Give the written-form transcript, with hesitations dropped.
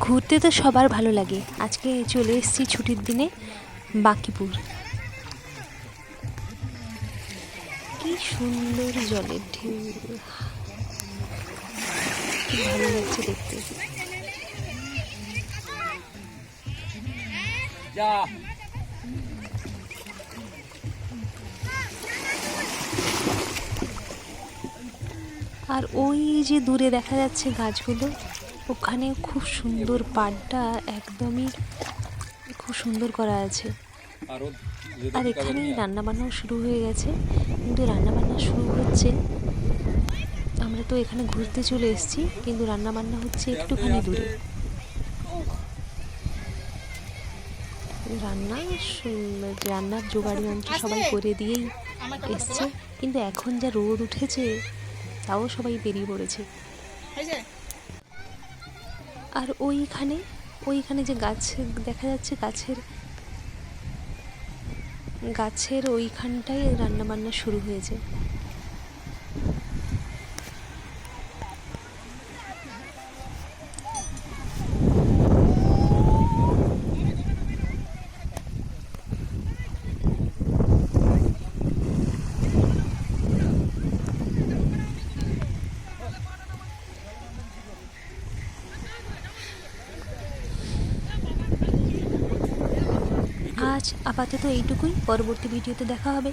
ঘুরতে তো সবার ভালো লাগে। আজকে চলে এসেছি ছুটির দিনে বাঁকিপুর। কি সুন্দর জলের ঢেউ, কি ভালো লাগছে দেখতে। আর ওই যে দূরে দেখা যাচ্ছে গাছগুলো, ওখানে খুব সুন্দর পাড়টা একদমই খুব সুন্দর করা আছে। আর এখানেই রান্নাবান্নাও শুরু হয়ে গেছে, কিন্তু রান্নাবান্না শুরু হচ্ছে, আমরা তো এখানে ঘুরতে চলে এসেছি, কিন্তু রান্নাবান্না হচ্ছে একটুখানি দূরে। রান্নার জোগাড় যন্ত্র সবাই করে দিয়েই এসছে, কিন্তু এখন যা রোদ উঠেছে তাও সবাই বেরিয়ে পড়েছে। আর ওইখানে যে গাছ দেখা যাচ্ছে, গাছের ওইখানটায় রান্নাবান্না শুরু হয়েছে। আজ আপাতত এইটুকুই, পরবর্তী ভিডিওতে দেখা হবে।